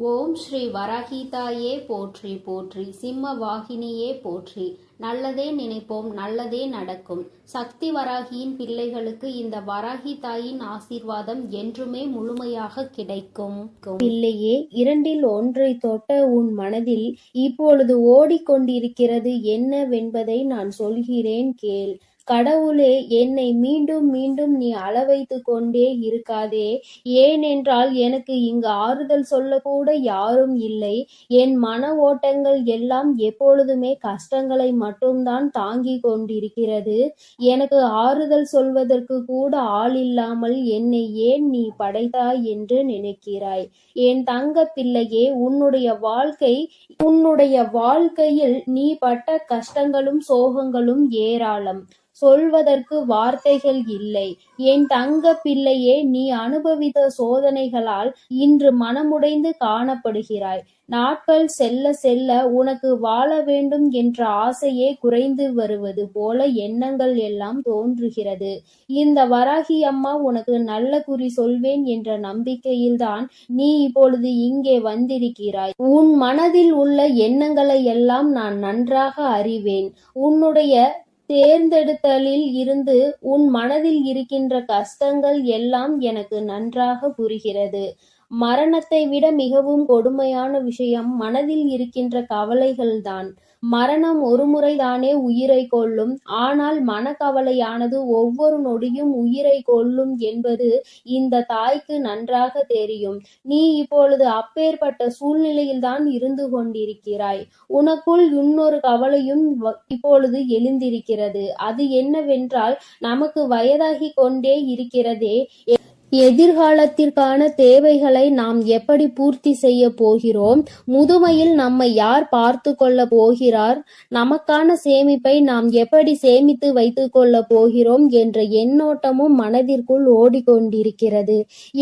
ஓம் ஸ்ரீ வராகிதாயே போற்றி போற்றி, சிம்ம வாகினியே போற்றி. நல்லதே நினைப்போம், நல்லதே நடக்கும். சக்தி வராகியின் பிள்ளைகளுக்கு இந்த வராகி தாயின் ஆசீர்வாதம் என்றுமே முழுமையாக கிடைக்கும். பிள்ளையே, இரண்டில் ஒன்றை தொட்ட உன் மனதில் இப்பொழுது ஓடிக்கொண்டிருக்கிறது என்னவென்பதை நான் சொல்கிறேன் கேள். கடவுளே, என்னை மீண்டும் மீண்டும் நீ அளவைத்து கொண்டே இருக்காதே. ஏனென்றால் எனக்கு இங்கு ஆறுதல் சொல்லக்கூட யாரும் இல்லை. என் மன ஓட்டங்கள் எல்லாம் எப்பொழுதுமே கஷ்டங்களை மட்டும்தான் தாங்கிக் கொண்டிருக்கிறது. எனக்கு ஆறுதல் சொல்வதற்கு கூட ஆள் இல்லாமல் என்னை ஏன் நீ படைத்தாய் என்று நினைக்கிறாய். என் தங்க பிள்ளையே, உன்னுடைய வாழ்க்கையில் நீ பட்ட கஷ்டங்களும் சோகங்களும் ஏராளம். சொல்வதற்கு வார்த்தைகள் இல்லை. என் தங்க பிள்ளையே, நீ அனுபவித்த சோதனைகளால் இன்று மனமுடைந்து காணப்படுகிறாய். நாட்கள் செல்ல செல்ல உனக்கு வாழ வேண்டும் என்ற ஆசையே குறைந்து வருவது போல எண்ணங்கள் எல்லாம் தோன்றுகிறது. இந்த வராகி அம்மா உனக்கு நல்ல குறி சொல்வேன் என்ற நம்பிக்கையில்தான் நீ இப்பொழுது இங்கே வந்திருக்கிறாய். உன் மனதில் உள்ள எண்ணங்களை எல்லாம் நான் நன்றாக அறிவேன். உன்னுடைய தேர்ந்தெடுத்தலில் இருந்து உன் மனதில் இருக்கின்ற கஷ்டங்கள் எல்லாம் எனக்கு நன்றாக புரிகிறது. மரணத்தை விட மிகவும் கொடுமையான விஷயம் மனதில் இருக்கின்ற கவலைகள்தான். மரணம் ஒரு முறைதானே உயிரை கொல்லும். ஆனால் மனக்கவலையானது ஒவ்வொரு நொடியும் உயிரை கொல்லும் என்பது இந்த தாய்க்கு நன்றாக தெரியும். நீ இப்பொழுது அப்பேற்பட்ட சூழ்நிலையில்தான் இருந்து கொண்டிருக்கிறாய். உனக்குள் இன்னொரு கவலையும் இப்பொழுது எழுந்திருக்கிறது. அது என்னவென்றால், நமக்கு வயதாகி கொண்டே இருக்கிறதே, எதிர்காலத்திற்கான தேவைகளை நாம் எப்படி பூர்த்தி செய்ய போகிறோம்? முதுமையில் நம்மை யார் பார்த்து கொள்ள போகிறார்? நமக்கான சேமிப்பை நாம் எப்படி சேமித்து வைத்துக் கொள்ள போகிறோம் என்ற எண்ணோட்டமும் மனதிற்குள் ஓடிக்கொண்டிருக்கிறது.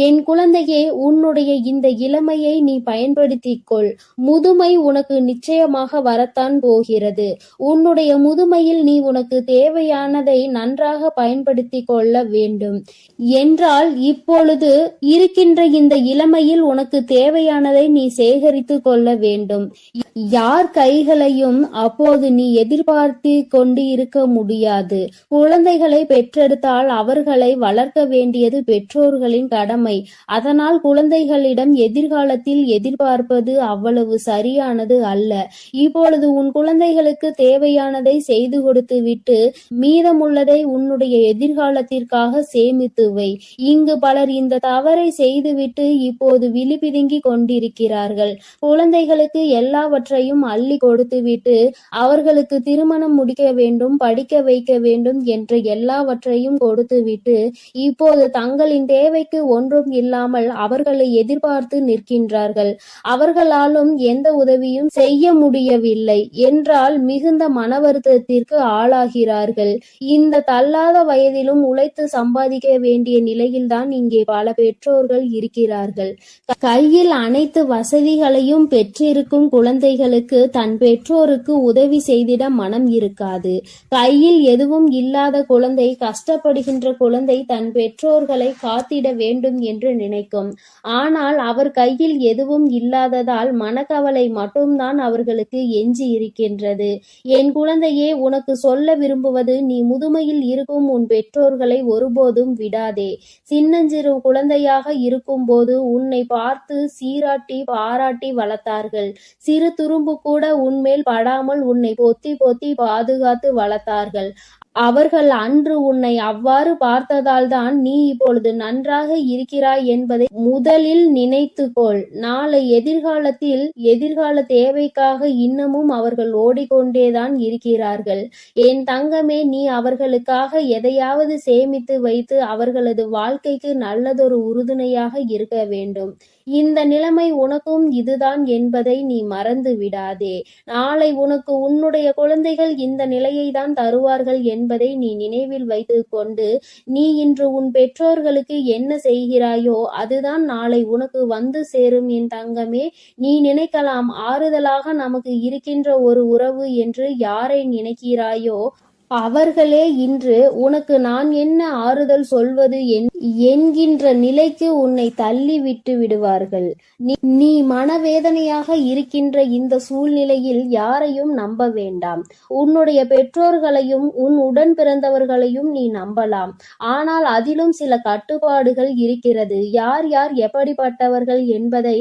என் குழந்தையே, உன்னுடைய இந்த இளமையை நீ பயன்படுத்திக் கொள். முதுமை உனக்கு நிச்சயமாக வரத்தான் போகிறது. உன்னுடைய முதுமையில் நீ உனக்கு தேவையானதை நன்றாக பயன்படுத்தி கொள்ள வேண்டும். என்றால் இப்பொழுது இருக்கின்ற இந்த இளமையில் உனக்கு தேவையானதை நீ சேகரித்து கொள்ள வேண்டும். யார் கைகளையும் அப்போது நீ எதிர்பார்த்து கொண்டு இருக்க முடியாது. குழந்தைகளை பெற்றெடுத்தால் அவர்களை வளர்க்க வேண்டியது பெற்றோர்களின் கடமை. அதனால் குழந்தைகளிடம் எதிர்காலத்தில் எதிர்பார்ப்பது அவ்வளவு சரியானது அல்ல. இப்பொழுது உன் குழந்தைகளுக்கு தேவையானதை செய்து கொடுத்து விட்டு மீதமுள்ளதை உன்னுடைய எதிர்காலத்திற்காக சேமித்து வை. இங்கு பலர் இந்த தவறை செய்துவிட்டு இப்போது விழிபிதுங்கி கொண்டிருக்கிறார்கள். குழந்தைகளுக்கு எல்லாவற்றையும் அள்ளி கொடுத்துவிட்டு அவர்களுக்கு திருமணம் முடிக்க வேண்டும், படிக்க வைக்க வேண்டும் என்ற எல்லாவற்றையும் கொடுத்துவிட்டு இப்போது தங்களின் தேவைக்கு ஒன்றும் இல்லாமல் அவர்களை எதிர்பார்த்து நிற்கின்றார்கள். அவர்களாலும் எந்த உதவியும் செய்ய முடியவில்லை என்றால் மிகுந்த மன வருத்தத்திற்கு ஆளாகிறார்கள். இந்த தள்ளாத வயதிலும் உழைத்து சம்பாதிக்க வேண்டிய நிலையில்தான் இங்கே பல பெற்றோர்கள் இருக்கிறார்கள். கையில் அனைத்து வசதிகளையும் பெற்றிருக்கும் குழந்தைகளுக்கு தன் பெற்றோருக்கு உதவி செய்திட மனம் இருக்காது. கையில் எதுவும் இல்லாத குழந்தை, கஷ்டப்படுகின்ற குழந்தை தன் பெற்றோர்களை காத்திட வேண்டும் என்று நினைக்கும். ஆனால் அவர் கையில் எதுவும் இல்லாததால் மனக்கவலை மட்டும்தான் அவர்களுக்கு எஞ்சி இருக்கின்றது. என் குழந்தையே, உனக்கு சொல்ல விரும்புவது, நீ முதுமையில் இருக்கும் உன் பெற்றோர்களை ஒருபோதும் விடாதே. சின்னஞ்சிறு குழந்தையாக இருக்கும் போது உன்னை பார்த்து சீராட்டி பாராட்டி வளர்த்தார்கள். சிறு துரும்பு கூட உன்மேல் படாமல் உன்னை பொத்தி பொத்தி பாதுகாத்து வளர்த்தார்கள். அவர்கள் அன்று உன்னை அவ்வாறு பார்த்ததால்தான் நீ இப்பொழுது நன்றாக இருக்கிறாய் என்பதை முதலில் நினைத்துக்கொள். நாளை எதிர்கால தேவைக்காக இன்னமும் அவர்கள் ஓடிக்கொண்டேதான் இருக்கிறார்கள். என் தங்கமே, நீ அவர்களுக்காக எதையாவது சேமித்து வைத்து அவர்களது வாழ்க்கைக்கு நல்லதொரு உறுதுணையாக இருக்க வேண்டும். இந்த நிலைமை உனக்கும் இதுதான் என்பதை நீ மறந்து விடாதே. நாளை உனக்கு உன்னுடைய குழந்தைகள் இந்த நிலையை தான் தருவார்கள் என்பதை நீ நினைவில் வைத்து கொண்டு நீ இன்று உன் பெற்றோர்களுக்கு என்ன செய்கிறாயோ அதுதான் நாளை உனக்கு வந்து சேரும். என் தங்கமே, நீ நினைக்கலாம், ஆறுதலாக நமக்கு இருக்கின்ற ஒரு உறவு என்று யாரை நினைக்கிறாயோ அவர்களே இன்று உனக்கு நான் என்ன ஆறுதல் சொல்வது என்கின்ற நிலைக்கு உன்னை தள்ளி விட்டு விடுவார்கள். நீ மனவேதனையாக இருக்கின்ற இந்த சூழ்நிலையில் யாரையும் நம்ப வேண்டாம். உன்னுடைய பெற்றோர்களையும் உன் உடன் பிறந்தவர்களையும் நீ நம்பலாம். ஆனால் அதிலும் சில கட்டுப்பாடுகள் இருக்கிறது. யார் யார் எப்படிப்பட்டவர்கள் என்பதை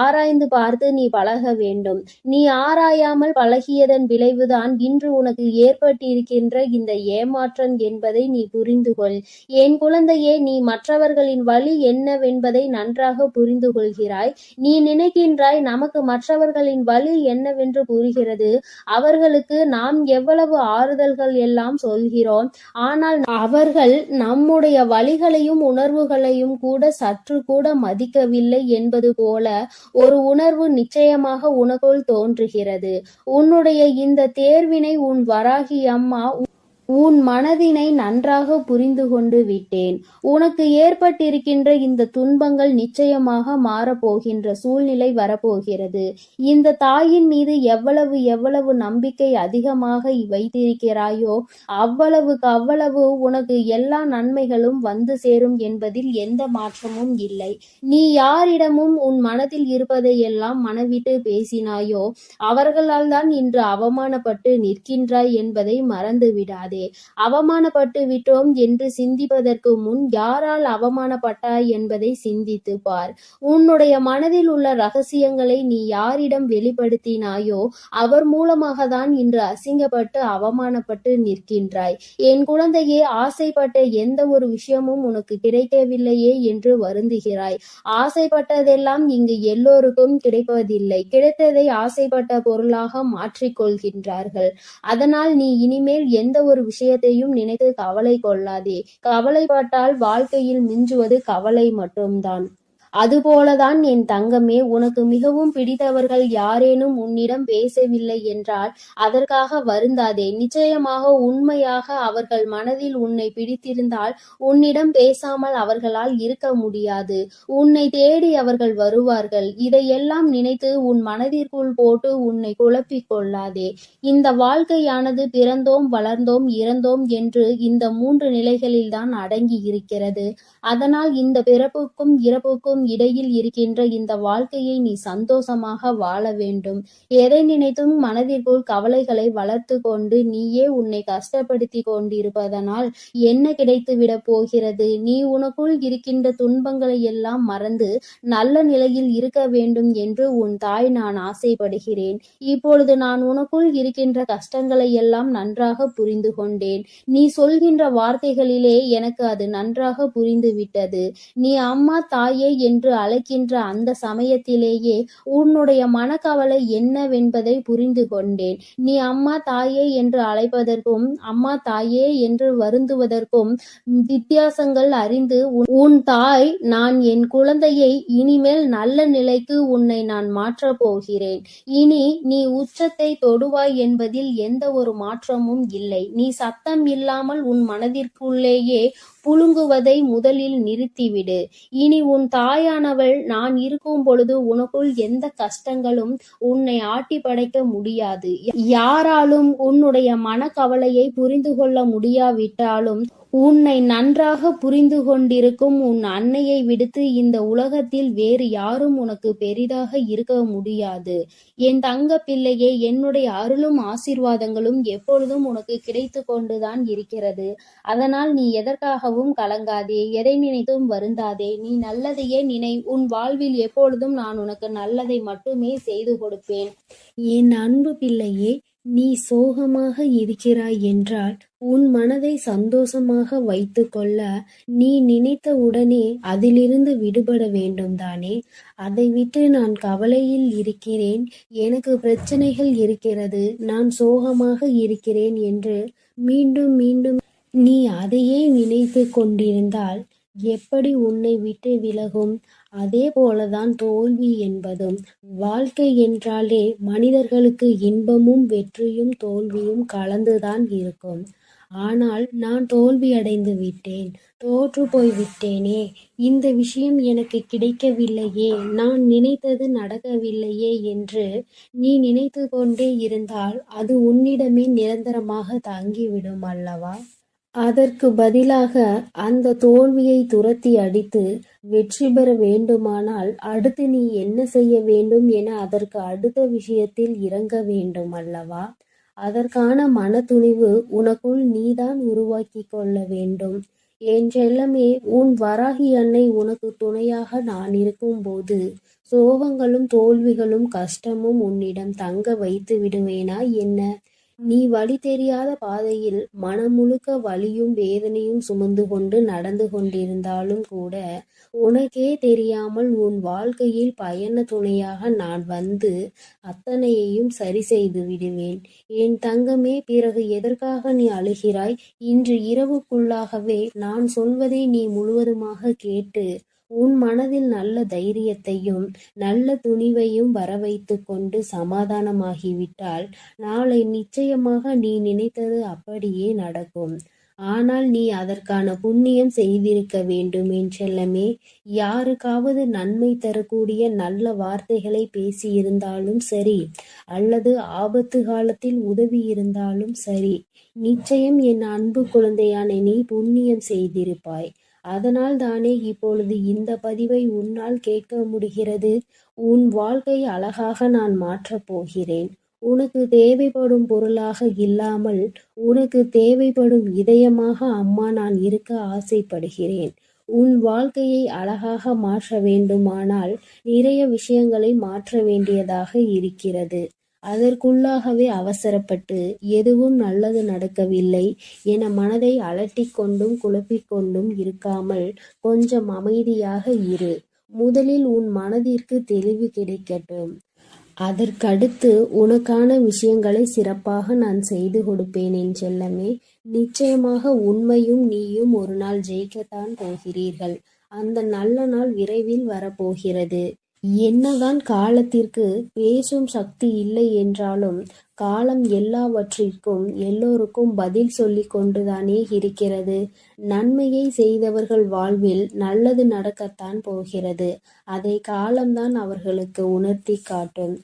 ஆராய்ந்து பார்த்து நீ பழக வேண்டும். நீ ஆராயாமல் பழகியதன் விளைவுதான் இன்று உனக்கு ஏற்பட்டிருக்கின்ற இந்த ஏமாற்றம் என்பதை நீ புரிந்து கொள். என் குழந்தையே, நீ மற்றவர்களின் வழி என்னவென்பதை நன்றாக புரிந்து கொள்கிறாய். நீ நினைக்கின்றாய் நமக்கு மற்றவர்களின் வழி என்னவென்று புரிகிறது, அவர்களுக்கு நாம் எவ்வளவு ஆறுதல்கள் எல்லாம் சொல்கிறோம். ஆனால் அவர்கள் நம்முடைய வழிகளையும் உணர்வுகளையும் கூட சற்று கூட மதிக்கவில்லை என்பது போல ஒரு உணர்வு நிச்சயமாக உனக்குள் தோன்றுகிறது. உன்னுடைய இந்த தேர்வினை உன் வராகி அம்மா உன் மனதினை நன்றாக புரிந்து கொண்டு விட்டேன். உனக்கு ஏற்பட்டிருக்கின்ற இந்த துன்பங்கள் நிச்சயமாக மாறப்போகின்ற சூழ்நிலை வரப்போகிறது. இந்த தாயின் மீது எவ்வளவு நம்பிக்கை அதிகமாக வைத்திருக்கிறாயோ அவ்வளவுக்கு அவ்வளவு உனக்கு எல்லா நன்மைகளும் வந்து சேரும் என்பதில் எந்த மாற்றமும் இல்லை. நீ யாரிடமும் உன் மனதில் இருப்பதையெல்லாம் மனவிட்டு பேசினாயோ அவர்களால் தான் இன்று அவமானப்பட்டு நிற்கின்றாய் என்பதை மறந்து விடாதே. அவமானப்பட்டு விட்டோம் என்று சிந்திப்பதற்கு முன் யாரால் அவமானப்பட்டாய் என்பதை சிந்தித்து பார். உன்னுடைய மனதில் உள்ள ரகசியங்களை நீ யாரிடம் வெளிப்படுத்தினாயோ அவர் மூலமாக தான் இன்று அசிங்கப்பட்டு அவமானப்பட்டு நிற்கின்றாய். என் குழந்தையே, ஆசைப்பட்ட எந்த ஒரு விஷயமும் உனக்கு கிடைக்கவில்லையே என்று வருந்துகிறாய். ஆசைப்பட்டதெல்லாம் இங்கு எல்லோருக்கும் கிடைப்பதில்லை. கிடைத்ததை ஆசைப்பட்ட பொருளாக மாற்றிக்கொள்கின்றார்கள். அதனால் நீ இனிமேல் எந்த ஒரு விஷயத்தையும் நினைத்து கவலை கொள்ளாதே. கவலைப்பட்டால் வாழ்க்கையில் மிஞ்சுவது கவலை மட்டும்தான். அதுபோலதான் என் தங்கமே, உனக்கு மிகவும் பிடித்தவர்கள் யாரேனும் உன்னிடம் பேசவில்லை என்றால் அதற்காக வருந்தாதே. நிச்சயமாக உண்மையாக அவர்கள் மனதில் உன்னை பிடித்திருந்தால் உன்னிடம் பேசாமல் அவர்களால் இருக்க முடியாது. உன்னை தேடி அவர்கள் வருவார்கள். இதையெல்லாம் நினைத்து உன் மனதிற்குள் போட்டு உன்னை குழப்பிக் கொள்ளாதே. இந்த வாழ்க்கையானது பிறந்தோம், வளர்ந்தோம், இறந்தோம் என்று இந்த 3 நிலைகளில்தான் அடங்கி இருக்கிறது. அதனால் இந்த பிறப்புக்கும் இறப்புக்கும் இடையில் இருக்கின்ற இந்த வாழ்க்கையை நீ சந்தோஷமாக வாழ வேண்டும். எதை நினைத்தும் மனதிற்குள் கவலைகளை வளர்த்து கொண்டு நீயே உன்னை கஷ்டப்படுத்தி கொண்டிருப்பதனால் என்ன கிடைத்துவிட போகிறது? நீ உனக்குள் இருக்கின்ற துன்பங்களை எல்லாம் மறந்து நல்ல நிலையில் இருக்க வேண்டும் என்று உன் தாய் நான் ஆசைப்படுகிறேன். இப்பொழுது நான் உனக்குள் இருக்கின்ற கஷ்டங்களை எல்லாம் நன்றாக புரிந்து கொண்டேன். நீ சொல்கின்ற வார்த்தைகளிலே எனக்கு அது நன்றாக புரிந்து விட்டது. நீ அம்மா, தாயே என்று அழைக்கின்ற அந்த சமயத்திலேயே உன்னுடைய மனக்கவலை என்னவென்பதை புரிந்து கொண்டேன். நீ அம்மா, தாயே என்று அழைப்பதற்கும் அம்மா, தாயே என்று வருந்துவதற்கும் வித்தியாசங்கள் அறிந்து உன் தாய் நான் என் குழந்தையை இனிமேல் நல்ல நிலைக்கு உன்னை நான் மாற்றப் போகிறேன். இனி நீ உச்சத்தை தொடுவாய் என்பதில் எந்த ஒரு மாற்றமும் இல்லை. நீ சத்தம் இல்லாமல் உன் மனதிற்குள்ளேயே புழுங்குவதை முதலில் நிறுத்திவிடு. இனி உன் தாயானவள் நான் இருக்கும் பொழுது உனக்குள் எந்த கஷ்டங்களும் உன்னை ஆட்டி படைக்க முடியாது. யாராலும் உன்னுடைய மனக்கவலையை புரிந்து கொள்ள முடியாவிட்டாலும் உன்னை நன்றாக புரிந்து கொண்டிருக்கும் உன் அன்னையை விடுத்து இந்த உலகத்தில் வேறு யாரும் உனக்கு பெரிதாக இருக்க முடியாது. என் தங்க பிள்ளையே, என்னுடைய அருளும் ஆசீர்வாதங்களும் எப்பொழுதும் உனக்கு கிடைத்து கொண்டுதான் இருக்கிறது. அதனால் நீ எதற்காகவும் கலங்காதே, எதை நினைத்தும் வருந்தாதே. நீ நல்லதையே நினை. உன் வாழ்வில் எப்பொழுதும் நான் உனக்கு நல்லதை மட்டுமே செய்து கொடுப்பேன். என் அன்பு பிள்ளையே, நீ சோகமாக இருக்கிறாய் என்றால் உன் மனதை சந்தோஷமாக வைத்து கொள்ள நீ நினைத்த உடனே அதிலிருந்து விடுபட வேண்டும் தானே? அதை விட்டு நான் கவலையில் இருக்கிறேன், எனக்கு பிரச்சனைகள் இருக்கிறது, நான் சோகமாக இருக்கிறேன் என்று மீண்டும் மீண்டும் நீ அதையே நினைத்து கொண்டிருந்தால் எப்படி உன்னை விட்டு விலகும்? அதே போலதான் தோல்வி என்பதும். வாழ்க்கை என்றாலே மனிதர்களுக்கு இன்பமும் வெற்றியும் தோல்வியும் கலந்துதான் இருக்கும். ஆனால் நான் தோல்வி அடைந்து விட்டேன், தோற்று போய் விட்டேனே, இந்த விஷயம் எனக்கு கிடைக்கவில்லையே, நான் நினைத்தது நடக்கவில்லையே என்று நீ நினைத்து கொண்டே இருந்தால் அது உன்னிடமே நிரந்தரமாக தங்கிவிடும் அல்லவா? அதற்கு பதிலாக அந்த தோல்வியை துரத்தி அடித்து வெற்றி பெற வேண்டுமானால் அடுத்து நீ என்ன செய்ய வேண்டும் என அதற்கு அடுத்த விஷயத்தில் இறங்க வேண்டும் அல்லவா? அதற்கான மனத்துணிவு உனக்குள் நீதான் உருவாக்கி கொள்ள வேண்டும். என் செல்லமே, உன் வராகி அன்னை உனக்கு துணையாக நான் இருக்கும்போது சோகங்களும் தோல்விகளும் கஷ்டமும் உன்னிடம் தங்க வைத்து விடுவேனா என்ன? நீ வழி தெரியாத பாதையில் மனம் முழுக்க வலியும் வேதனையும் சுமந்து கொண்டு நடந்து கொண்டிருந்தாலும் கூட உனக்கே தெரியாமல் உன் வாழ்க்கையில் பயண துணையாக நான் வந்து அத்தனையையும் சரி செய்து விடுவேன். என் தங்கமே, பிறகு எதற்காக நீ அழுகிறாய்? இன்று இரவுக்குள்ளாகவே நான் சொல்வதை நீ முழுவதுமாக கேட்டு உன் மனதில் நல்ல தைரியத்தையும் நல்ல துணிவையும் வரவைத்து கொண்டு சமாதானமாகிவிட்டால் நாளை நிச்சயமாக நீ நினைத்தது அப்படியே நடக்கும். ஆனால் நீ அதற்கான புண்ணியம் செய்திருக்க வேண்டும் என் செல்லமே. யாருக்காவது நன்மை தரக்கூடிய நல்ல வார்த்தைகளை பேசியிருந்தாலும் சரி, அல்லது ஆபத்து காலத்தில் உதவி இருந்தாலும் சரி, நிச்சயம் என் அன்பு குழந்தையான நீ புண்ணியம் செய்திருப்பாய். அதனால் தானே இப்பொழுது இந்த பதிவை உன்னால் கேட்க முடிகிறது. உன் வாழ்க்கை அழகாக நான் மாற்றப் போகிறேன். உனக்கு தேவைப்படும் பொருளாக இல்லாமல் உனக்கு தேவைப்படும் இதயமாக அம்மா நான் இருக்க ஆசைப்படுகிறேன். உன் வாழ்க்கையை அழகாக மாற்ற வேண்டுமானால் நிறைய விஷயங்களை மாற்ற வேண்டியதாக இருக்கிறது. அதற்குள்ளாகவே அவசரப்பட்டு எதுவும் நல்லது நடக்கவில்லை என மனதை அலட்டிக் கொண்டும் குழப்பிக் கொண்டும் இருக்காமல் கொஞ்சம் அமைதியாக இரு. முதலில் உன் மனதிற்கு தெளிவு கிடைக்கட்டும். அதற்கடுத்து உனக்கான விஷயங்களை சிறப்பாக நான் செய்து கொடுப்பேன் என் செல்லமே. நிச்சயமாக உண்மையும் நீயும் ஒரு நாள் ஜெயிக்கத்தான் போகிறீர்கள். அந்த நல்ல நாள் விரைவில் வரப்போகிறது. என்னதான் காலத்திற்கு பேசும் சக்தி இல்லை என்றாலும் காலம் எல்லாவற்றிற்கும் எல்லோருக்கும் பதில் சொல்லிக் கொண்டுதானே இருக்கிறது. நன்மையை செய்தவர்கள் வாழ்வில் நல்லது நடக்கத்தான் போகிறது. அதை காலம்தான் அவர்களுக்கு உணர்த்தி காட்டும்.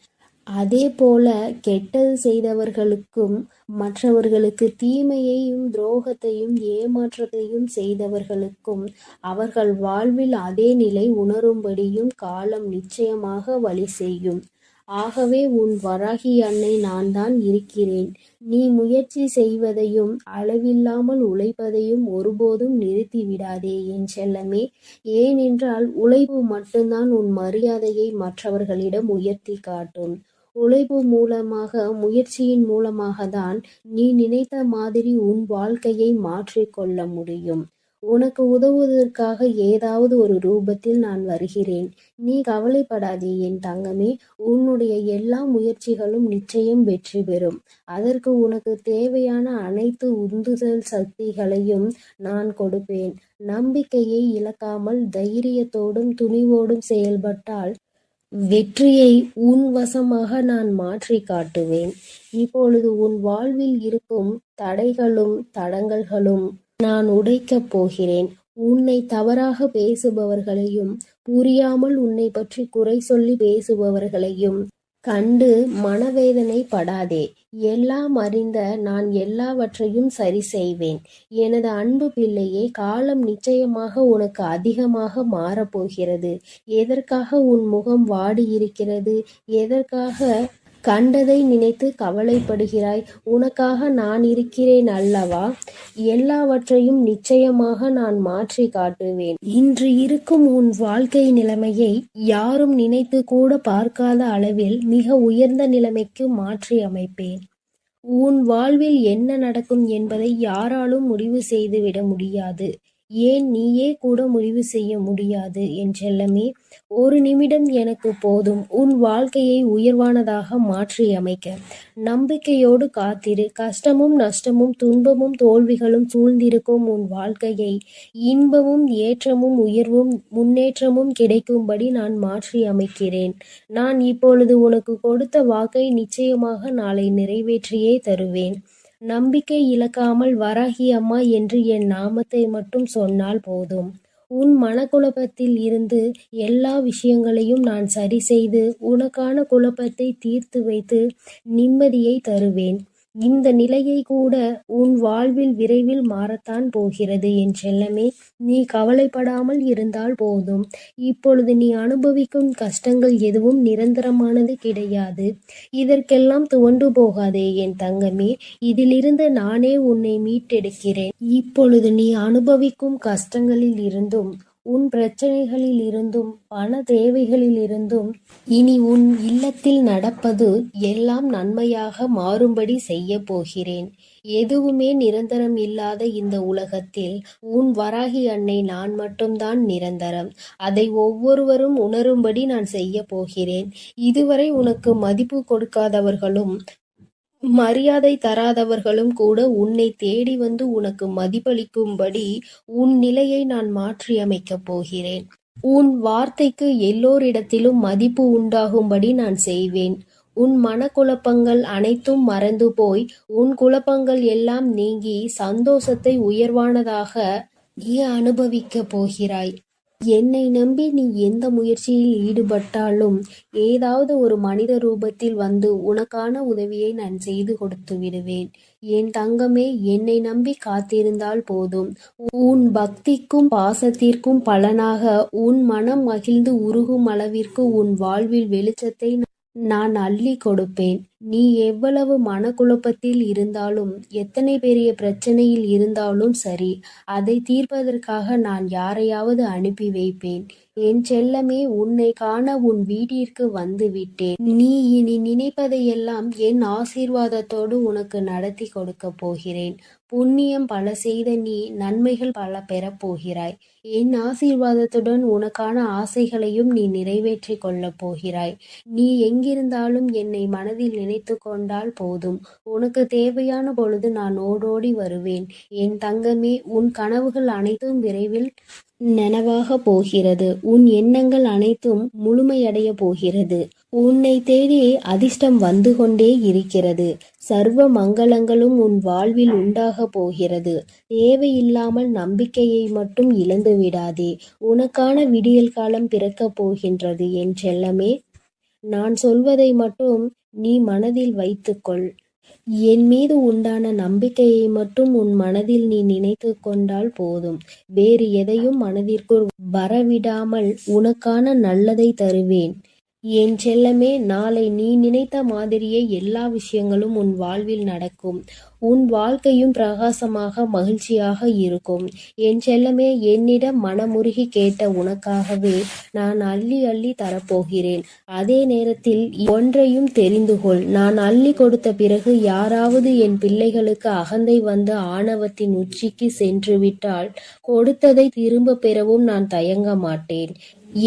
அதே போல கெட்டது செய்தவர்களுக்கும் மற்றவர்களுக்கு தீமையையும் துரோகத்தையும் ஏமாற்றத்தையும் செய்தவர்களுக்கும் அவர்கள் வாழ்வில் அதே நிலை உணரும்படியும் காலம் நிச்சயமாக வழி செய்யும். ஆகவே உன் வராகி அன்னை நான் தான் இருக்கிறேன். நீ முயற்சி செய்வதையும் அளவில்லாமல் உழைப்பதையும் ஒருபோதும் நிறுத்தி விடாதே என் செல்லமே. ஏனென்றால் உழைப்பு மட்டும்தான் உன் மரியாதையை மற்றவர்களிடம் உயர்த்தி காட்டும். உழைப்பு மூலமாக, முயற்சியின் மூலமாக தான் நீ நினைத்த மாதிரி உன் வாழ்க்கையை மாற்றிக்கொள்ள முடியும். உனக்கு உதவுவதற்காக ஏதாவது ஒரு ரூபத்தில் நான் வருகிறேன். நீ கவலைப்படாதே என் தங்கமே. உன்னுடைய எல்லா முயற்சிகளும் நிச்சயம் வெற்றி பெறும். அதற்கு உனக்கு தேவையான அனைத்து உந்துதல் சக்திகளையும் நான் கொடுப்பேன். நம்பிக்கையை இழக்காமல் தைரியத்தோடும் துணிவோடும் செயல்பட்டால் வெற்றியை உன் வசமாக நான் மாற்றி காட்டுவேன். இப்பொழுது உன் வாழ்வில் இருக்கும் தடைகளும் தடங்கல்களும் நான் உடைக்கப் போகிறேன். உன்னை தவறாக பேசுபவர்களையும் புரியாமல் உன்னை பற்றி குறை சொல்லி பேசுபவர்களையும் கண்டு மனவேதனை படாதே. எல்லாம் அறிந்த நான் எல்லாவற்றையும் சரி செய்வேன். எனது அன்பு பிள்ளையே, காலம் நிச்சயமாக உனக்கு அதிகமாக மாறப்போகிறது. எதற்காக உன் முகம் வாடி இருக்கிறது? எதற்காக கண்டதை நினைத்து கவலைப்படுகிறாய்? உனக்காக நான் இருக்கிறேன் அல்லவா? எல்லாவற்றையும் நிச்சயமாக நான் மாற்றி காட்டுவேன். இன்று இருக்கும் உன் வாழ்க்கை நிலைமையை யாரும் நினைத்து கூட பார்க்காத அளவில் மிக உயர்ந்த நிலைமைக்கு மாற்றி அமைப்பேன். உன் வாழ்வில் என்ன நடக்கும் என்பதை யாராலும் முடிவு செய்துவிட முடியாது. ஏன் நீயே கூட முடிவு செய்ய முடியாது என் செல்லமே. ஒரு நிமிடம் எனக்கு போதும் உன் வாழ்க்கையை உயர்வானதாக மாற்றி அமைக்க. நம்பிக்கையோடு காத்திரு. கஷ்டமும் நஷ்டமும் துன்பமும் தோல்விகளும் சூழ்ந்திருக்கும் உன் வாழ்க்கையை இன்பமும் ஏற்றமும் உயர்வும் முன்னேற்றமும் கிடைக்கும்படி நான் மாற்றி அமைக்கிறேன். நான் இப்பொழுது உனக்கு கொடுத்த வாக்கை நிச்சயமாக நாளை நிறைவேற்றியே தருவேன். நம்பிக்கை இழக்காமல் வராகி அம்மா என்று என் நாமத்தை மட்டும் சொன்னால் போதும். உன் மனக்குழப்பத்தில் இருந்து எல்லா விஷயங்களையும் நான் சரி செய்து உனக்கான குழப்பத்தை தீர்த்து வைத்து நிம்மதியை தருவேன். இந்த நிலையை கூட உன் வாழ்வில் விரைவில் மாறத்தான் போகிறது என் செல்லமே. நீ கவலைப்படாமல் இருந்தால் போதும். இப்பொழுது நீ அனுபவிக்கும் கஷ்டங்கள் எதுவும் நிரந்தரமானது கிடையாது. இதற்கெல்லாம் துவண்டு போகாதே என் தங்கமே. இதிலிருந்து நானே உன்னை மீட்டெடுக்கிறேன். இப்பொழுது நீ அனுபவிக்கும் கஷ்டங்களில் இருந்தும் உன் பிரச்சனைகளில் இருந்தும் பண தேவைகளில் இருந்தும் இனி உன் இல்லத்தில் நடப்பது எல்லாம் நன்மையாக மாறும்படி செய்ய போகிறேன். எதுவுமே நிரந்தரம் இல்லாத இந்த உலகத்தில் உன் வராகி அன்னை நான் மட்டும்தான் நிரந்தரம். அதை ஒவ்வொருவரும் உணரும்படி நான் செய்ய போகிறேன். இதுவரை உனக்கு மதிப்பு கொடுக்காதவர்களும் மரியாதை தராதவர்களும் கூட உன்னை தேடி வந்து உனக்கு மதிப்பளிக்கும்படி உன் நிலையை நான் மாற்றியமைக்கப் போகிறேன். உன் வார்த்தைக்கு எல்லோரிடத்திலும் மதிப்பு உண்டாகும்படி நான் செய்வேன். உன் மனக்குழப்பங்கள் அனைத்தும் மறந்து போய் உன் குழப்பங்கள் எல்லாம் நீங்கி சந்தோஷத்தை உயர்வானதாக நீ அனுபவிக்கப் போகிறாய். என்னை நம்பி நீ எந்த முயற்சியில் ஈடுபட்டாலும் ஏதாவது ஒரு மனித ரூபத்தில் வந்து உனக்கான உதவியை நான் செய்து கொடுத்து விடுவேன். என் தங்கமே, என்னை நம்பி காத்திருந்தால் போதும். உன் பக்திக்கும் பாசத்திற்கும் பலனாக உன் மனம் மகிழ்ந்து உருகும் அளவிற்கு உன் வாழ்வில் வெளிச்சத்தை நான் அள்ளி கொடுப்பேன். நீ எவ்வளவு மனக்குழப்பத்தில் இருந்தாலும் எத்தனை பெரிய பிரச்சனையில் இருந்தாலும் சரி, அதை தீர்ப்பதற்காக நான் யாரையாவது அனுப்பி வைப்பேன். என் செல்லமே, உன்னை காண உன் வீட்டிற்கு வந்து விட்டேன். நீ இனி நினைப்பதையெல்லாம் என் ஆசீர்வாதத்தோடு உனக்கு நடத்தி கொடுக்க போகிறேன். புண்ணியம் பல செய்த நீ நன்மைகள் பல பெறப்போகிறாய். என் ஆசீர்வாதத்துடன் உனக்கான ஆசைகளையும் நீ நிறைவேற்றி கொள்ளப் போகிறாய். நீ எங்கிருந்தாலும் என்னை மனதில் நினைத்து கொண்டால் போதும். உனக்கு தேவையான பொழுது நான் ஓடோடி வருவேன். என் தங்கமே, உன் கனவுகள் அனைத்தும் விரைவில் நனவாக போகிறது. உன் எண்ணங்கள் அனைத்தும் முழுமையடைய போகிறது. உன்னை தேடி அதிர்ஷ்டம் வந்து கொண்டே இருக்கிறது. சர்வ மங்களங்களும் உன் வாழ்வில் உண்டாக போகிறது. தேவையில்லாமல் நம்பிக்கையை மட்டும் இழந்து விடாதே. உனக்கான விடியல் காலம் பிறக்கப் போகின்றது என் செல்லமே. நான் சொல்வதை மட்டும் நீ மனதில் வைத்துக்கொள். என் மீது உண்டான நம்பிக்கையை மட்டும் உன் மனதில் நீ நினைத்து கொண்டால் போதும். வேறு எதையும் மனதிற்குள் வரவிடாமல் உனக்கான நல்லதை தருவேன். என் செல்லமே, நாளை நீ நினைத்த மாதிரியே எல்லா விஷயங்களும் உன் வாழ்வில் நடக்கும். உன் வாழ்க்கையும் பிரகாசமாக மகிழ்ச்சியாக இருக்கும். என் செல்லமே, என்னிடம் மனமுருகி கேட்ட உனக்காகவே நான் அள்ளி அள்ளி தரப்போகிறேன். அதே நேரத்தில் ஒன்றையும் தெரிந்து கொள். நான் அள்ளி கொடுத்த பிறகு யாராவது என் பிள்ளைகளுக்கு அகந்தை வந்து ஆணவத்தின் உச்சிக்கு சென்று விட்டால் கொடுத்ததை திரும்ப பெறவும் நான் தயங்க மாட்டேன்.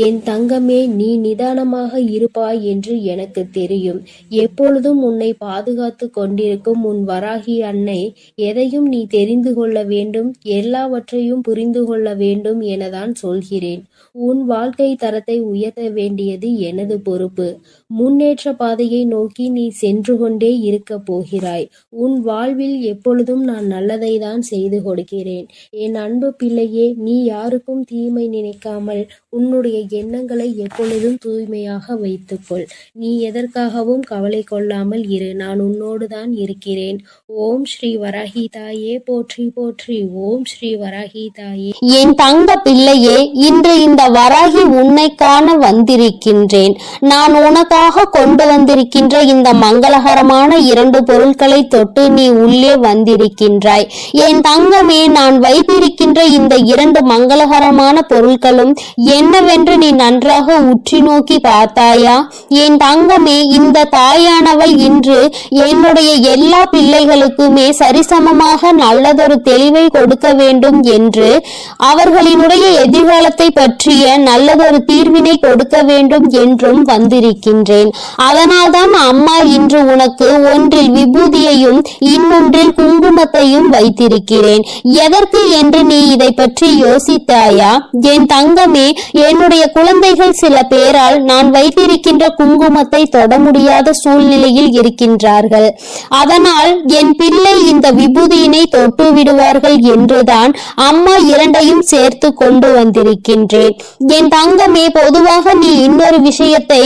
என் தங்கமே, நீ நிதானமாக இருப்பாய் என்று எனக்கு தெரியும். எப்பொழுதும் உன்னை பாதுகாத்து கொண்டிருக்கும் உன் வராகி அன்னை எதையும் நீ தெரிந்து கொள்ள வேண்டும், எல்லாவற்றையும் புரிந்து கொள்ள வேண்டும் எனதான் சொல்கிறேன். உன் வாழ்க்கை தரத்தை உயர்த்த வேண்டியது எனது பொறுப்பு. முன்னேற்ற பாதையை நோக்கி நீ சென்று கொண்டே இருக்க போகிறாய். உன் வாழ்வில் எப்பொழுதும் நான் நல்லதை தான் செய்து கொடுக்கிறேன். என் அன்பு பிள்ளையே, நீ யாருக்கும் தீமை நினைக்காமல் உன்னுடைய எண்ணங்களை எப்பொழுதும் தூய்மையாக வைத்துக்கொள். நீ எதற்காகவும் கவலை கொள்ளாமல் இரு. நான் உன்னோடு தான் இருக்கிறேன். ஓம் ஸ்ரீ வராகி தாயே போற்றி போற்றி. ஓம் ஸ்ரீ வராகி தாயே. என் தங்க பிள்ளையே, இன்று இந்த வராகி உன்னை காண வந்திருக்கின்றேன். நான் உனக்காக கொண்டு வந்திருக்கின்ற இந்த மங்களகரமான 2 பொருட்களை தொட்டு நீ உள்ளே வந்திருக்கின்றாய். என் தங்கமே, நான் வைத்திருக்கின்ற இந்த 2 மங்களகரமான பொருட்களும் என்னவென்று நீ நன்றாக உற்றி நோக்கி பார்த்தாயா? என் தங்கமே, இந்த தாயானவள் இன்று என்னுடைய எல்லா பிள்ளைகளுக்குமே சரிசமமாக நல்லதொரு தெளிவை கொடுக்க வேண்டும் என்று, அவர்களினுடைய எதிர்காலத்தை பற்றிய நல்லதொரு தீர்வினை கொடுக்க வேண்டும் என்றும் வந்திருக்கின்றேன். அதனால்தான் அம்மா இன்று உனக்கு ஒன்றில் விபூதியையும் இன்னொன்றில் குங்குமத்தையும் வைத்திருக்கிறேன். எதற்கு என்று நீ இதை பற்றி யோசித்தாயா? என் தங்கமே, என்னுடைய என்னுடைய குழந்தைகள் சில பேரால் நான் வைத்திருக்கின்ற குங்குமத்தை தொட முடியாத சூழ்நிலையில் இருக்கின்றார்கள். அதனால் என் பிள்ளை இந்த விபூதியினை தொட்டு விடுவார்கள் என்றுதான் அம்மா இரண்டையும் சேர்த்து கொண்டு வந்திருக்கின்றேன். என் தங்கமே, பொதுவாக நீ இன்னொரு விஷயத்தை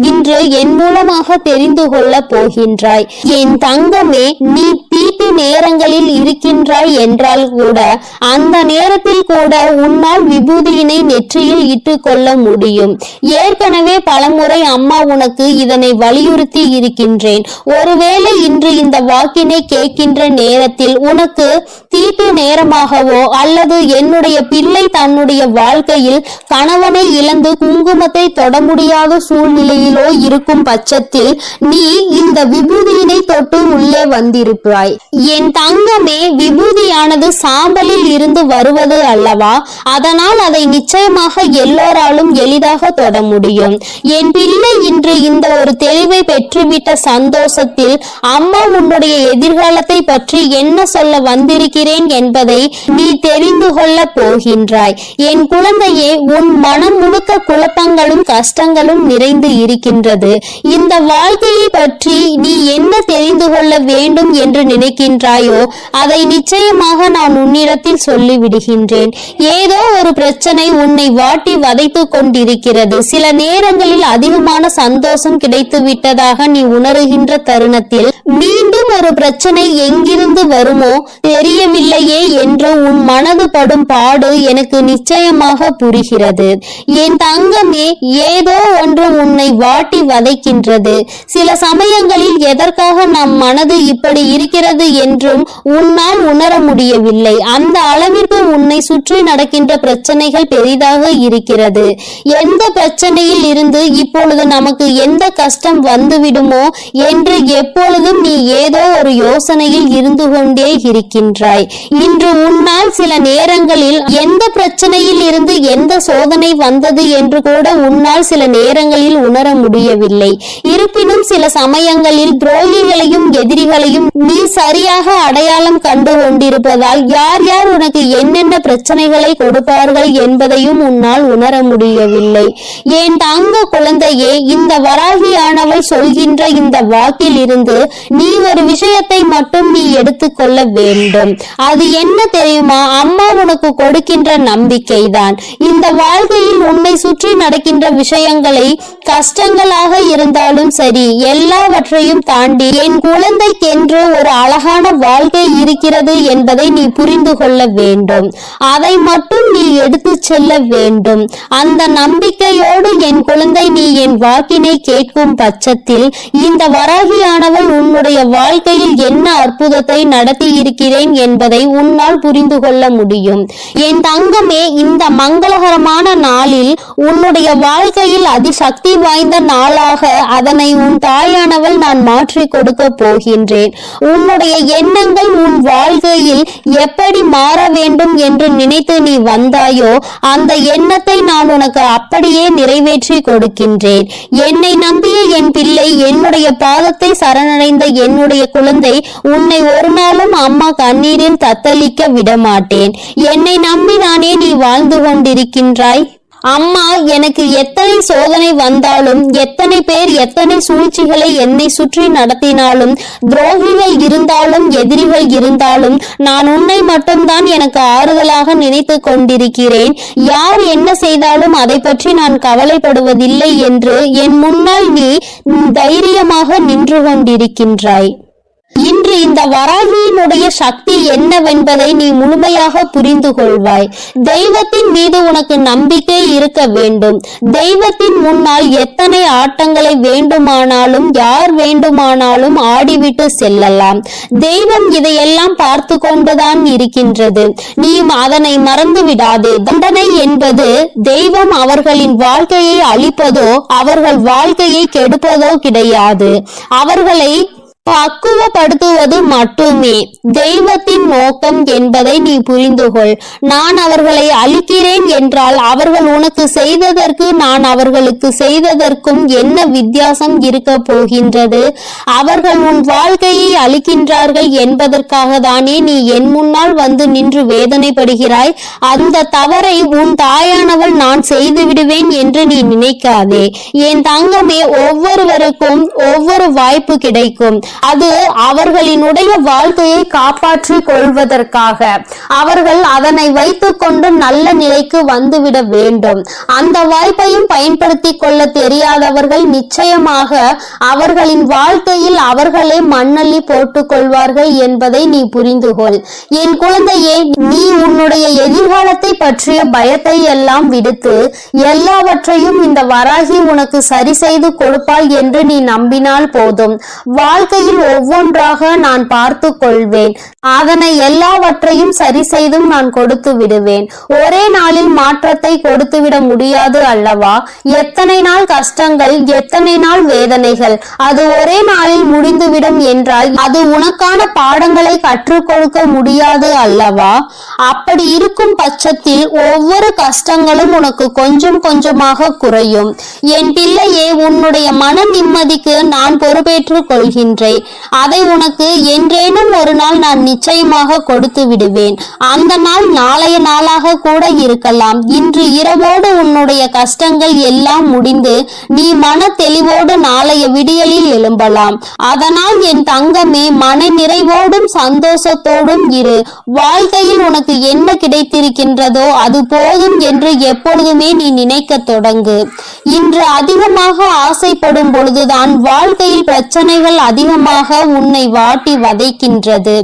இன்று என் மூலமாக தெரிந்து கொள்ள போகின்றாய். என் தங்கமே, நீ தீட்டு நேரங்களில் இருக்கின்றாய் என்றால் கூட அந்த நேரத்தில் கூட உன்னால் விபூதியினை நெற்றியில் இட்டு கொள்ள முடியும். ஏற்கனவே பலமுறை அம்மா உனக்கு இதனை வலியுறுத்தி இருக்கின்றேன். ஒருவேளை இன்று இந்த வாக்கினை கேட்கின்ற நேரத்தில் உனக்கு தீட்டு நேரமாகவோ அல்லது என்னுடைய பிள்ளை தன்னுடைய வாழ்க்கையில் கணவனை இழந்து குங்குமத்தை தொட முடியாத சூழ்நிலை இருக்கும் பட்சத்தில் நீ இந்த விபூதியினை தொட்டு உள்ளே வந்திருப்பாய். என் தங்கமே, விபூதியானது சாம்பலில் இருந்து வருவது அல்லவா? அதனால் அதை நிச்சயமாக எல்லோராலும் எளிதாக தொட முடியும். என் பிள்ளை இன்று இந்த ஒரு தெளிவை பெற்றுவிட்ட சந்தோஷத்தில் அம்மா உன்னுடைய எதிர்காலத்தை பற்றி என்ன சொல்ல வந்திருக்கிறேன் என்பதை நீ தெரிந்து கொள்ள போகின்றாய். என் குழந்தையே, உன் மனம் முழுக்க குழப்பங்களும் கஷ்டங்களும் நிறைந்து இருக்கின்றது. இந்த வாழ்க்கையை பற்றி நீ என்ன தெரிந்து கொள்ள வேண்டும் என்று நினைக்கின்றாயோ அதை நிச்சயமாக நான் உன்னிடத்தில் சொல்லிவிடுகின்றேன். ஏதோ ஒரு பிரச்சனை உன்னை வாட்டி வதைத்து கொண்டிருக்கிறது. சில நேரங்களில் அதிகமான சந்தோஷம் கிடைத்து விட்டதாக நீ உணர்கின்ற தருணத்தில் மீண்டும் ஒரு பிரச்சனை எங்கிருந்து வருமோ தெரியவில்லையே என்று உன் மனது படும் பாடு எனக்கு நிச்சயமாக புரிகிறது. என் தங்கமே, ஏதோ ஒன்று உன்னை வாட்டி வதைக்கின்றது. சில சமயங்களில் எதற்காக நம் மனது இப்படி இருக்கிறது என்றும் உன்னால் உணர முடியவில்லை. அந்த அளவிற்கு உன்னை சுற்றி நடக்கின்ற பிரச்சனைகள் பெரிதாக இருக்கிறது. எந்த பிரச்சனையில் இருந்து இப்பொழுது நமக்கு எந்த கஷ்டம் வந்துவிடுமோ என்று எப்பொழுதும் நீ ஏதோ ஒரு யோசனையில் இருந்து கொண்டே இருக்கின்றாய். இன்று உன்னால் சில நேரங்களில் எந்த பிரச்சனையில் இருந்து எந்த சோதனை வந்தது என்று கூட உன்னால் சில நேரங்களில் உணர முடியவில்லை. இருப்பினும் சில சமயங்களில் துரோகிகளையும் எதிரிகளையும் நீ சரியாக அடையாளம் கண்டு கொண்டிருப்பதால் யார் யார் உனக்கு என்னென்ன பிரச்சனைகளை கொடுப்பார்கள் என்பதையும் உன்னால் உணர முடியவில்லை. என் தங்க குழந்தையே, இந்த வராகியானவள் சொல்கின்ற இந்த வாக்கில் இருந்து நீ ஒரு விஷயத்தை மட்டும் நீ எடுத்துக்கொள்ள வேண்டும். அது என்ன தெரியுமா? அம்மா உனக்கு கொடுக்கின்ற நம்பிக்கைதான். இந்த வாழ்க்கையில் உன்னை சுற்றி நடக்கின்ற விஷயங்களை கஷ்டங்களாக இருந்தாலும் சரி, எல்லாவற்றையும் தாண்டி என் குழந்தைக்கென்று ஒரு அழகான வாழ்க்கை இருக்கிறது என்பதை நீ புரிந்து கொள்ள வேண்டும். அதை மட்டும் நீ எடுத்து செல்ல வேண்டும். அந்த நம்பிக்கையோடு என் குழந்தை நீ என் வாக்கினை கேட்கும் பட்சத்தில் இந்த வராகியானவள் உன்னுடைய வாழ்க்கையில் என்ன அற்புதத்தை நடத்தி இருக்கிறேன் என்பதை உன்னால் புரிந்து கொள்ள முடியும். என் தங்கமே, இந்த மங்களகரமான நாளில் உன்னுடைய வாழ்க்கையில் அதிசக்தி வாய்ந்த நாளாக அதனை உன் தாயானவள் நான் மாற்றி கொடுக்க போகின்றேன். உன்னுடைய எண்ணங்கள் உன் வாழ்க்கையில் எப்படி மாற வேண்டும் என்று நினைத்து நீ வந்தாயோ அந்த எண்ணத்தை நான் உனக்கு அப்படியே நிறைவேற்றி கொடுக்கின்றேன். என்னை நம்பிய என் பிள்ளை, என்னுடைய பாதத்தை சரணடைந்த என்னுடைய குழந்தை, உன்னை ஒரு நாளும் அம்மா கண்ணீரில் தத்தளிக்க விடமாட்டேன். என்னை நம்பிதானே நீ வாழ்ந்து கொண்டிருக்கின்றாய். அம்மா, எனக்கு எத்தனை சோதனை வந்தாலும், எத்தனை பேர் எத்தனை சூழ்ச்சிகளை என்னை சுற்றி நடத்தினாலும், துரோகிகள் இருந்தாலும் எதிரிகள் இருந்தாலும், நான் உன்னை மட்டும்தான் எனக்கு ஆறுதலாக நினைத்து கொண்டிருக்கிறேன். யார் என்ன செய்தாலும் அதை பற்றி நான் கவலைப்படுவதில்லை என்று என் முன்னால் நீ தைரியமாக நின்று கொண்டிருக்கின்றாய். இன்று இந்த வராகியினுடைய சக்தி என்னவென்பதை நீ முழுமையாக புரிந்து கொள்வாய். தெய்வத்தின் மீது உனக்கு நம்பிக்கை இருக்க வேண்டும். தெய்வத்தின் முன்னால் எத்தனை ஆட்டங்களை வேண்டுமானாலும் யார் வேண்டுமானாலும் ஆடிவிட்டு செல்லலாம். தெய்வம் இதையெல்லாம் பார்த்து கொண்டுதான் இருக்கின்றது. நீ அதனை மறந்து விடாதே. தண்டனை என்பது தெய்வம் அவர்களின் வாழ்க்கையை அழிப்பதோ அவர்கள் வாழ்க்கையை கெடுப்பதோ கிடையாது. அவர்களை பக்குவப்படுத்துவது மட்டுமே தெய்வத்தின் நோக்கம் என்பதை நீ புரிந்துகொள். நான் அவர்களை அழிக்கிறேன் என்றால் அவர்கள் உனக்கு செய்ததற்கு நான் அவர்களுக்கு செய்ததற்கும் என்ன வித்தியாசம் இருக்க போகின்றது? அவர்கள் உன் வாழ்க்கையை அழிக்கின்றார்கள் என்பதற்காக தானே நீ என் முன்னால் வந்து நின்று வேதனைப்படுகிறாய். அந்த தவறை உன் தாயானவள் நான் செய்து விடுவேன் என்று நீ நினைக்காதே. என் தங்கமே, ஒவ்வொருவருக்கும் ஒவ்வொரு வாய்ப்பு கிடைக்கும். அது அவர்களினுடைய வாழ்க்கையை காப்பாற்றிக் கொள்வதற்காக. அவர்கள் அதனை வைத்துக் கொண்டு நல்ல நிலைக்கு வந்துவிட வேண்டும். அந்த வாய்ப்பையும் பயன்படுத்திக் கொள்ள தெரியாதவர்கள் நிச்சயமாக அவர்களின் வாழ்க்கையில் அவர்களே மண்ணள்ளி போட்டுக் கொள்வார்கள் என்பதை நீ புரிந்துகொள். என் குழந்தையே, நீ உன்னுடைய எதிர்காலத்தை பற்றிய பயத்தை எல்லாம் விடுத்து எல்லாவற்றையும் இந்த வராகி உனக்கு சரி செய்து கொடுப்பாள் என்று நீ நம்பினால் போதும். வாழ்க்கையில் ஒவ்வொன்றாக நான் பார்த்து கொள்வேன். அதனை எல்லாவற்றையும் சரி செய்தும் நான் கொடுத்து விடுவேன். ஒரே நாளில் மாற்றத்தை கொடுத்து விட முடியாது அல்லவா? எத்தனை நாள் கஷ்டங்கள், எத்தனை நாள் வேதனைகள், அது ஒரே நாளில் முடிந்துவிடும் என்றால் அது உனக்கான பாடங்களை கற்றுக் கொடுக்க முடியாது அல்லவா? அப்படி இருக்கும் பட்சத்தில் ஒவ்வொரு கஷ்டங்களும் உனக்கு கொஞ்சம் கொஞ்சமாக குறையும். என் பிள்ளையே, உன்னுடைய மன நிம்மதிக்கு நான் பொறுப்பேற்றுக் கொள்கின்றேன். அதை உனக்கு என்றேனும் ஒரு நாள் நான் நிச்சயமாக கொடுத்து விடுவேன். அந்த நாள் நாளைய நாளாக கூட இருக்கலாம். இன்று இரவோடு உன்னுடைய கஷ்டங்கள் எல்லாம் முடிந்து நீ மன தெளிவோடு நாளைய விடியலில் எழும்பலாம். அதனால் என் தங்கமே, மன நிறைவோடும் சந்தோஷத்தோடும் இரு. வாழ்க்கையில் உனக்கு என்ன கிடைத்திருக்கின்றதோ அது போதும் என்று எப்பொழுதுமே நீ நினைக்க தொடங்கு. இன்று அதிகமாக ஆசைப்படும் பொழுதுதான் வாழ்க்கையில் பிரச்சனைகள் அதிகமாக உன்னை வாட்டி வதைக்கின்றது.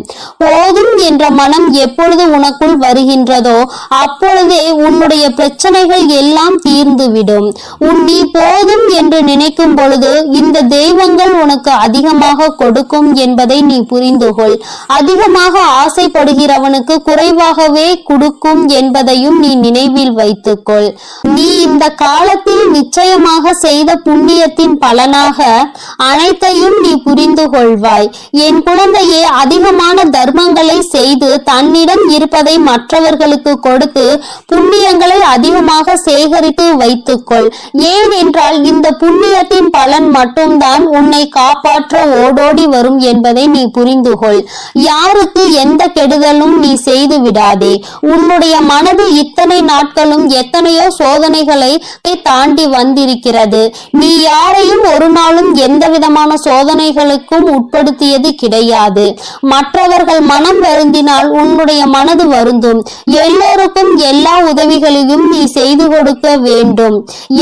போதும் என்ற மனம் எப்பொழுது உனக்குள் வருகின்றதோ அப்பொழுதே உன்னுடைய பிரச்சனைகள் எல்லாம் தீர்ந்துவிடும். நீ போதும் என்று நினைக்கும் பொழுது இந்த தெய்வங்கள் உனக்கு அதிகமாக கொடுக்கும் என்பதை நீ புரிந்துகொள். அதிகமாக ஆசைப்படுகிறவனுக்கு குறைவாகவே கொடுக்கும் என்பதையும் நீ நினைவில் வைத்துக்கொள். நீ இந்த காலத்தில் நிச்சயமாக செய்த புண்ணியத்தின் பலனாக அனைத்தையும் நீ புரிந்து கொள்வாய். என் குழந்தையே, அதிகமான தர்மங்களை செய்து தன்னிடம் இருப்பதை மற்றவர்களுக்கு கொடுத்து புண்ணியங்களை அதிகமாக சேகரித்து வைத்துக்கொள். ஏனென்றால் இந்த புண்ணியத்தின் பலன் மட்டும்தான் உன்னை காப்பாற்ற ஓடோடி வரும் என்பதை நீ புரிந்துகொள். யாருக்கு எந்த கெடுதலும் நீ செய்து விடாதே. உன்னுடைய மனது இத்தனை நாட்களும் எத்தனையோ சோதனைகளை தாண்டி வந்திருக்கிறது. நீ யாரையும் ஒரு நாளும் எந்த விதமான சோதனைகளுக்கும் உட்படுத்தியது கிடையாது. மற்றவர்கள் மனம் வருந்தினால் உன்னுடைய மனது வருந்தும். எல்லோருக்கும் எல்லா உதவிகளையும் நீ செய்து கொடுக்க வேண்டும்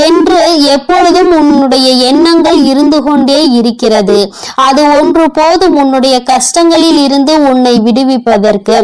என்று எப்பொழுதும் உன்னுடைய எண்ணங்கள் இருந்து கொண்டே இருக்கிறது. அது ஒன்று போதும் உன்னுடைய கஷ்டங்களில் இருந்து உன்னை விடுவிப்பதற்கு.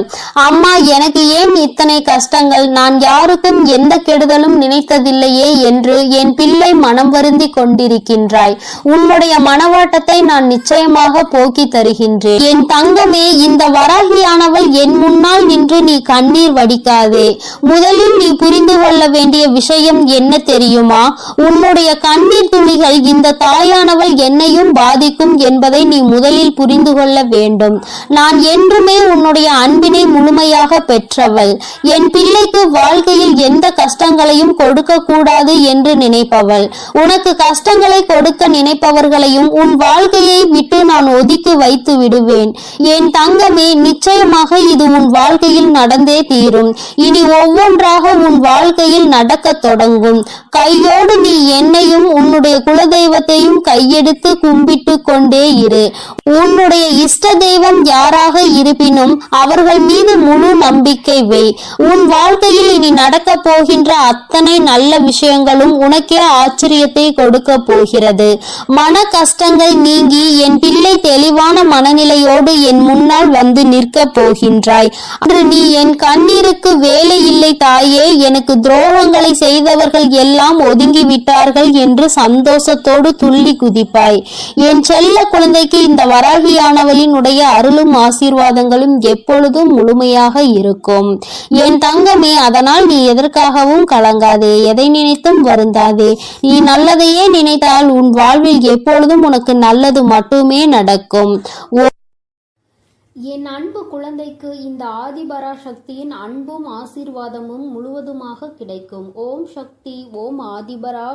அம்மா, எனக்கு ஏன் இத்தனை கஷ்டங்கள்? நான் யாருக்கும் எந்த கெடுதலும் நினைத்ததில்லையே என்று என் பிள்ளை மனம் வருந்தி கொண்டிருக்கின்றாய். உன்னுடைய மனவாட்டத்தை நான் நிச்சயமாக போக்கி தருகின்றேன். என் தங்கமே, இந்த வராகியானவள் என் முன்னால் நின்று நீ கண்ணீர் வடிக்காதே. முதலில் நீ புரிந்து கொள்ள வேண்டிய விஷயம் என்ன தெரியுமா? உன்னுடைய கண்ணீர் துளிகள் இந்த தாயானவள் என்னையும் பாதிக்கும் என்பதை நீ முதலில் புரிந்து கொள்ள வேண்டும். நான் என்றுமே உன்னுடைய அன்பினை முழுமையாக பெற்றவள். என் பிள்ளைக்கு வாழ்க்கையில் எந்த கஷ்டங்களையும் கொடுக்க கூடாது என்று நினைப்பவள். உனக்கு கஷ்டங்களை கொடுக்க நினைப்பவர்களையும் உன் வாழ்க்கையை விட்டு நான் ஒதுக்கி வைத்து விடுவேன். என் தங்கமே, நிச்சயமாக இது உன் வாழ்க்கையில் நடந்தே தீரும். இனி ஒவ்வொன்றாக உன் வாழ்க்கையில் நடக்க தொடங்கும். கையோடு நீ என்னையும் உன்னுடைய குலதெய்வத்தையும் கையெடுத்து கும்பிட்டு கொண்டே இரு. உன்னுடைய இஷ்ட தெய்வம் யாராக இருப்பினும் அவர்கள் மீது முழு நம்பிக்கை வை. உன் வாழ்க்கையில் இனி நடக்க போகின்ற அத்தனை நல்ல விஷயங்களும் உனக்கே ஆச்சரியத்தை கொடுக்க போகிறது. மன கஷ்டங்கள் நீங்கி என் பிள்ளை தெளிவான மனநிலையோடு என் முன்னால் வந்து நிற்க போகின்றாய். அன்று நீ என் கண்ணீருக்கு வேலை இல்லை தாயே, எனக்கு துரோகங்களை செய்தவர்கள் எல்லாம் ஒதுங்கி விட்டார்கள் என்று சந்தோஷத்தோடு துள்ளி குதிப்பாய். என் செல்ல குழந்தைக்கு இந்த வராகியானவளின் உடைய அருளும் ஆசீர்வாதங்களும் எப்பொழுதும் முழுமையாக இருக்கும். என் தங்கமே, அதனால் நீ எதற்காகவும் கலங்காதே, எதை நினைத்தும் வருந்தாதே. நீ நல்லதையே நினைத்தால் உன் வாழ்வில் எப்பொழுதும் உனக்கு நல்லது மட்டுமே நடக்கும். என் அன்பு குழந்தைக்கு இந்த ஆதிபராசக்தியின் அன்பும் ஆசீர்வாதமும் முழுவதுமாக கிடைக்கும். ஓம் சக்தி, ஓம் ஆதிபரா